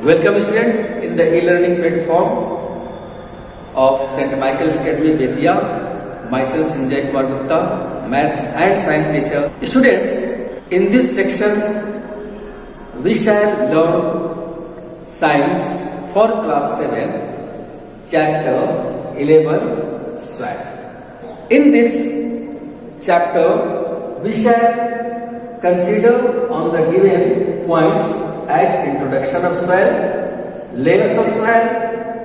Welcome student in the e-learning platform of St. Michael's Academy Betia. Myself Sanjay Kumar Gupta, Maths and Science teacher. Students, in this section we shall learn Science for class 7, chapter 11, Soil. In this chapter we shall consider on the given points as introduction of soil, layers of soil,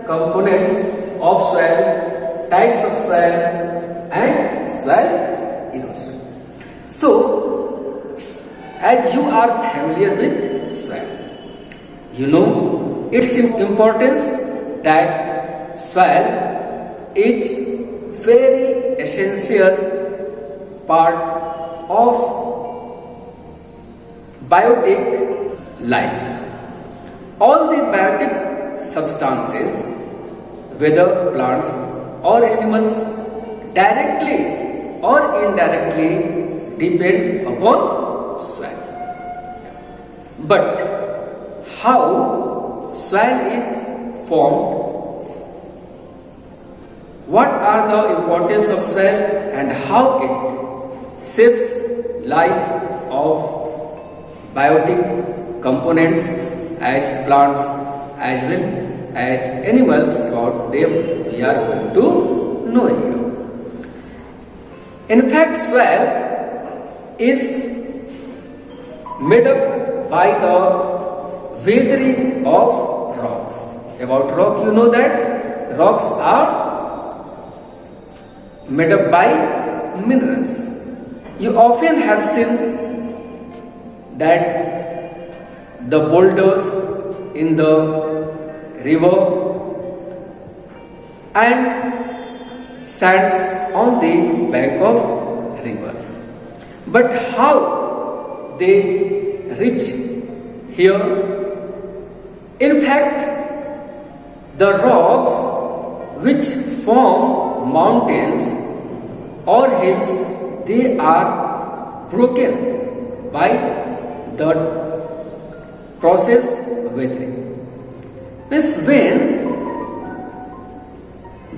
components of soil, types of soil and soil erosion. So, as you are familiar with soil, you know its importance that soil is very essential part of biotic life. All the biotic substances, whether plants or animals, directly or indirectly depend upon soil. But how soil is formed? What are the importance of soil and how it shapes life of biotic components as plants as well as animals? About them we are going to know here. In fact, soil is made up by the weathering of rocks. About rock, you know that rocks are made up by minerals. You often have seen that the boulders in the river and sands on the bank of rivers. But how they reach here? In fact, the rocks which form mountains or hills, they are broken by the process weathering. Means when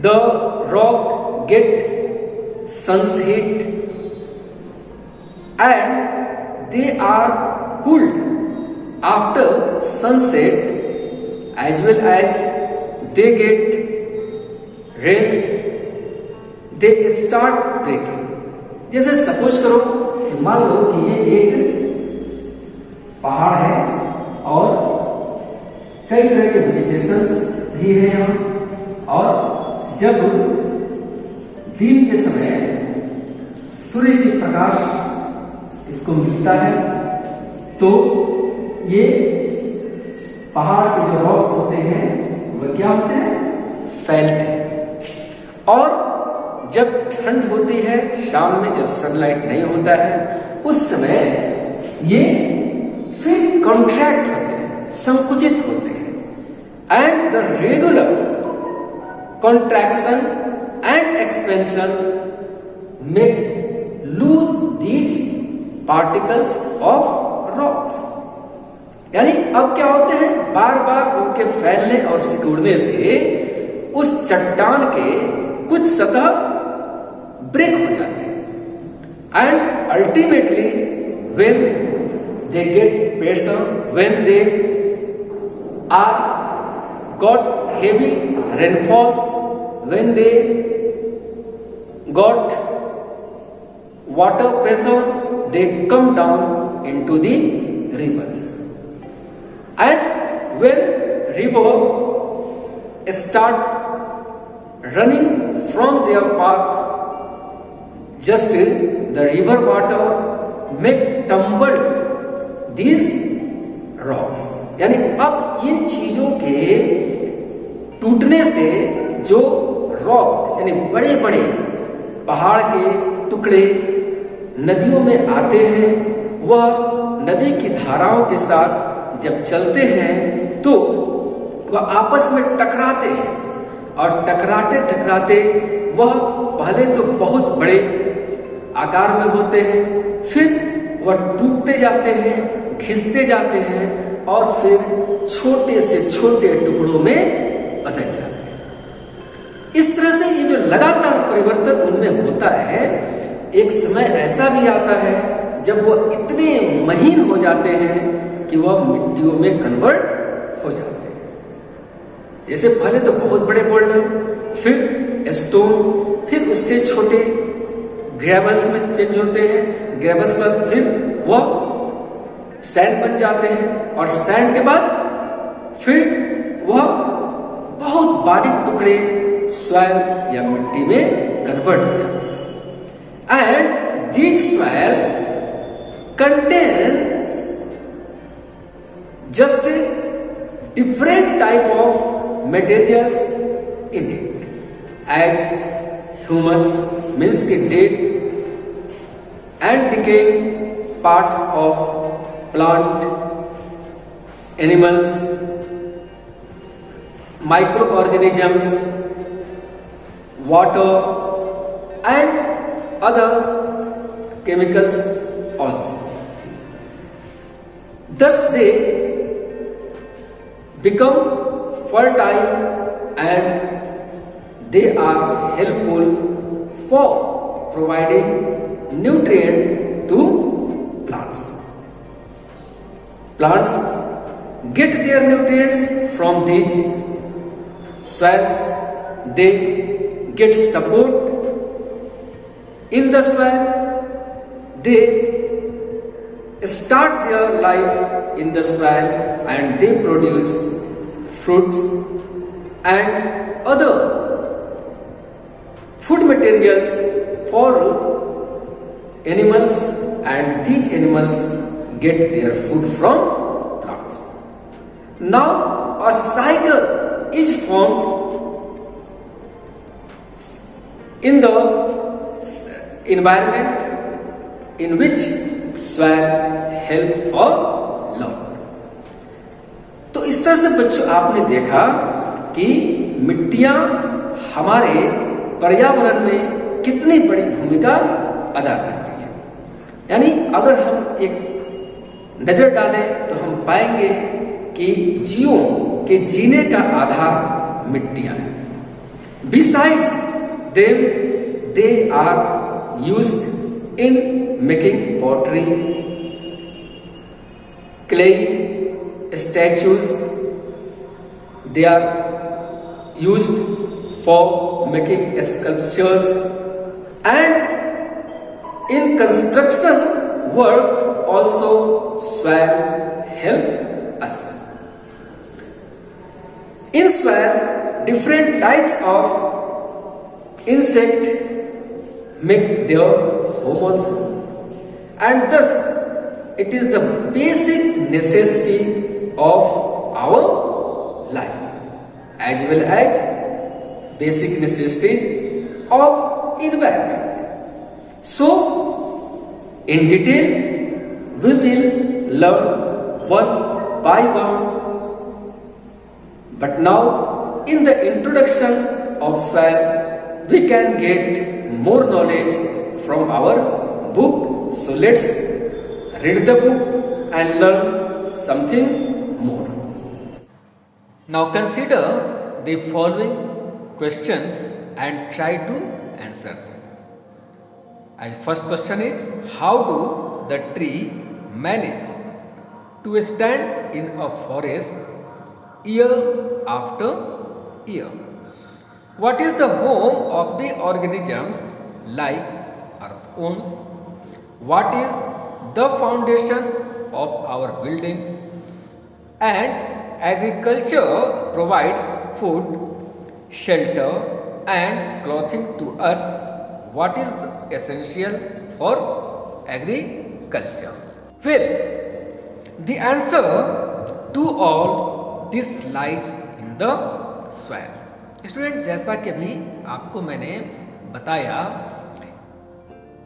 the rock get sun's heat and they are cooled after sunset, as well as they get rain, they start breaking. जैसे suppose करो, मान लो कि ये एक पहाड़ है और कई तरह के वेजिटेशंस भी है यहाँ, और जब दिन के समय सूर्य की प्रकाश इसको मिलता है तो ये पहाड़ के जो रॉक्स होते हैं वह क्या होते हैं, फैलते हैं। और जब ठंड होती है, शाम में जब सनलाइट नहीं होता है, उस समय ये फिर कॉन्ट्रैक्ट होते हैं, संकुचित होते हैं। And the regular contraction and expansion make loose these particles of rocks. यानी अब क्या होते हैं, बार बार उनके फैलने और सिकुड़ने से उस चट्टान के कुछ सतह ब्रेक हो जाते हैं। And ultimately when they get pressure, when they are got heavy rainfalls, when they got water pressure, they come down into the rivers. And when river start running from their path, just the river water make tumble these rocks. यानी अब इन चीजों के टूटने से जो rock यानी बड़े बड़े पहाड़ के टुकड़े नदियों में आते हैं, वह नदी की धाराओं के साथ जब चलते हैं तो वह आपस में टकराते हैं, और टकराते टकराते वह पहले तो बहुत बड़े आकार में होते हैं, फिर वह टूटते जाते हैं, खिंचते जाते हैं और फिर छोटे से छोटे टुकड़ों में बदल जाते हैं। इस तरह से ये जो लगातार परिवर्तन उनमें होता है, एक समय ऐसा भी आता है जब वो इतने महीन हो जाते हैं कि वह मिट्टियों में कन्वर्ट हो जाते हैं। जैसे पहले तो बहुत बड़े बोल्डर, फिर स्टोन, फिर उससे छोटे ग्रेवल्स में चेंज होते हैं, ग्रेवल्स पर फिर वह सैंड बन जाते हैं, और सैंड के बाद फिर वह बहुत बारीक टुकड़े सॉइल या मिट्टी में कन्वर्ट हो जाते हैं। And this soil contains just different type of materials in it, as humus means dead and decaying parts of plant, animals, microorganisms, water and other chemicals also. Thus they become fertile and they are helpful for providing nutrient to plants. Plants get their nutrients from these soils. They get support in the soil. They start their life in the soil and they produce fruits and other food materials for animals, and these animals get their food from plants. Now a cycle is formed in the environment in which soil help or love. तो इस तरह से बच्चों आपने देखा कि मिट्टियां हमारे पर्यावरण में कितनी बड़ी भूमिका अदा करती है। यानी अगर हम एक नजर डालें तो हम पाएंगे कि जीवों के जीने का आधार मिट्टियां हैं। Besides them, they are used in making pottery, clay, statues. They are used for making sculptures, and in construction work also soil help us. In soil, different types of insect make their home also, and thus it is the basic necessity of our life as well as basic necessities of environment. So in detail we will learn one by one, but now in the introduction of soil we can get more knowledge from our book. So let's read the book and learn something more. Now consider the following questions and try to answer them. And first question is, how do the tree manage to stand in a forest year after year? What is the home of the organisms like earthworms? What is the foundation of our buildings? And agriculture provides food, shelter and clothing to us. What is essential for agriculture? Well, the answer to all this lies in the soil. Students, जैसा कि अभी आपको मैंने बताया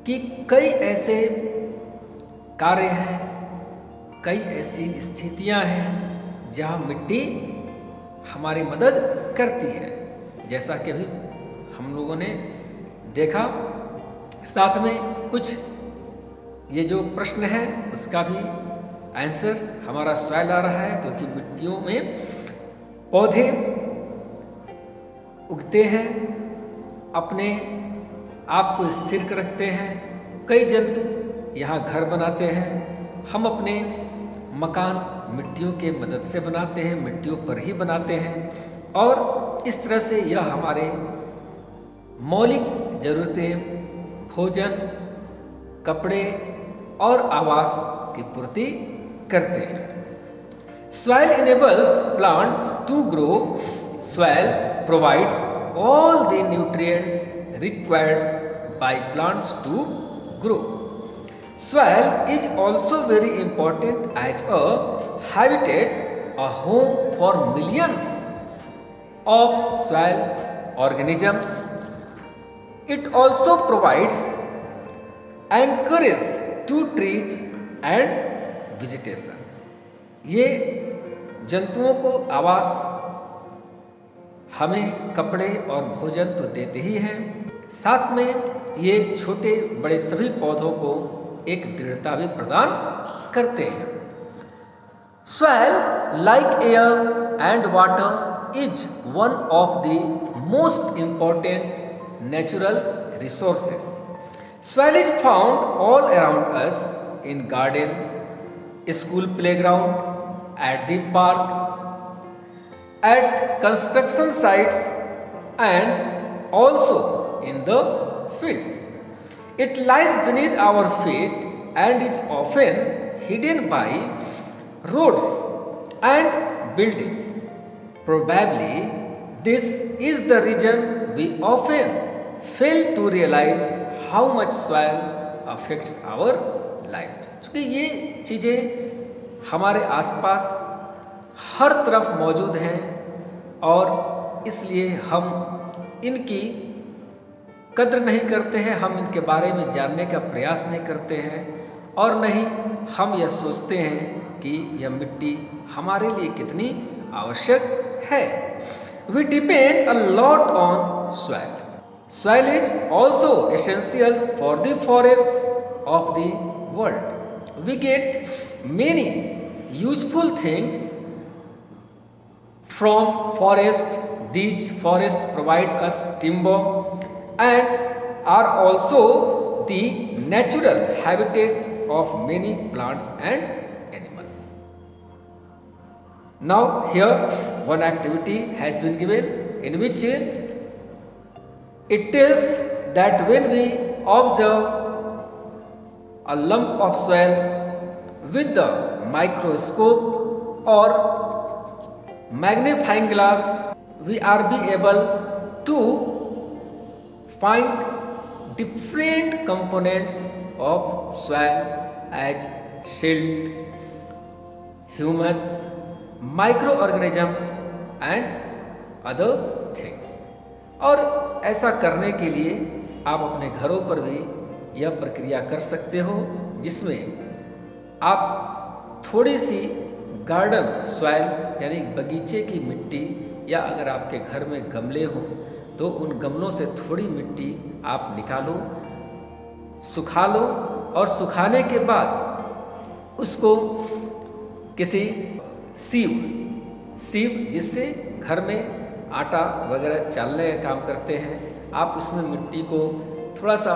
कि कई ऐसे कार्य हैं, कई ऐसी स्थितियां हैं जहां मिट्टी हमारी मदद करती है, जैसा कि अभी हम लोगों ने देखा। साथ में कुछ ये जो प्रश्न है उसका भी आंसर हमारा सॉइल आ रहा है, क्योंकि मिट्टियों में पौधे उगते हैं, अपने आप को स्थिर रखते हैं। कई जंतु यहाँ घर बनाते हैं। हम अपने मकान मिट्टियों के मदद से बनाते हैं, मिट्टियों पर ही बनाते हैं, और इस तरह से यह हमारे मौलिक ज़रूरतें, भोजन, कपड़े और आवास की पूर्ति करते हैं। Soil enables plants to grow. Soil provides all the nutrients required by plants to grow. Soil is also very important as a habitat, a home for millions of soil organisms. It also provides anchorage to trees and vegetation. ये जंतुओं को आवास, हमें कपड़े और भोजन तो देते ही हैं, साथ में ये छोटे बड़े सभी पौधों को एक दृढ़ता भी प्रदान करते हैं। Soil, like air and water, is one of the most important natural resources. Soil is found all around us, in garden, school playground, at the park, at construction sites, and also in the fields. It lies beneath our feet and is often hidden by roads and buildings. Probably this is the reason we often fail to realize how much soil affects our life. क्योंकि ये चीज़ें हमारे आसपास हर तरफ मौजूद हैं, और इसलिए हम इनकी कद्र नहीं करते हैं, हम इनके बारे में जानने का प्रयास नहीं करते हैं, और नहीं हम यह सोचते हैं कि यह मिट्टी हमारे लिए कितनी आवश्यक है। We depend a lot on soil. Soil is also essential for the forests of the world. We get many useful things from forest. These forests provide us timber and are also the natural habitat of many plants and animals. Now here one activity has been given in which it tells that when we observe a lump of soil with the microscope or magnifying glass, we are be able to find different components of soil as silt, humus, microorganisms and other things. और ऐसा करने के लिए आप अपने घरों पर भी यह प्रक्रिया कर सकते हो, जिसमें आप थोड़ी सी गार्डन सॉइल यानी बगीचे की मिट्टी, या अगर आपके घर में गमले हों तो उन गमलों से थोड़ी मिट्टी आप निकालो, सुखा लो, और सुखाने के बाद उसको किसी सीव जिससे घर में आटा वगैरह चालने का काम करते हैं, आप उसमें मिट्टी को थोड़ा सा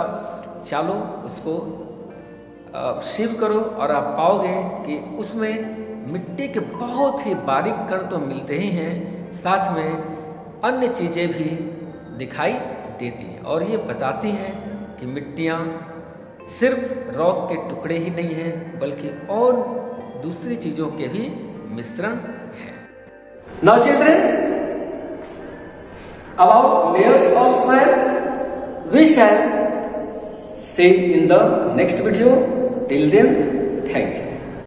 चालो, उसको सीव करो, और आप पाओगे कि उसमें मिट्टी के बहुत ही बारीक कण तो मिलते ही हैं, साथ में अन्य चीज़ें भी दिखाई देती हैं, और ये बताती हैं कि मिट्टियाँ सिर्फ रॉक के टुकड़े ही नहीं हैं, बल्कि और दूसरी चीज़ों के भी मिश्रण है। Now children, about layers of soil we shall see in the next video. Till then, thank you.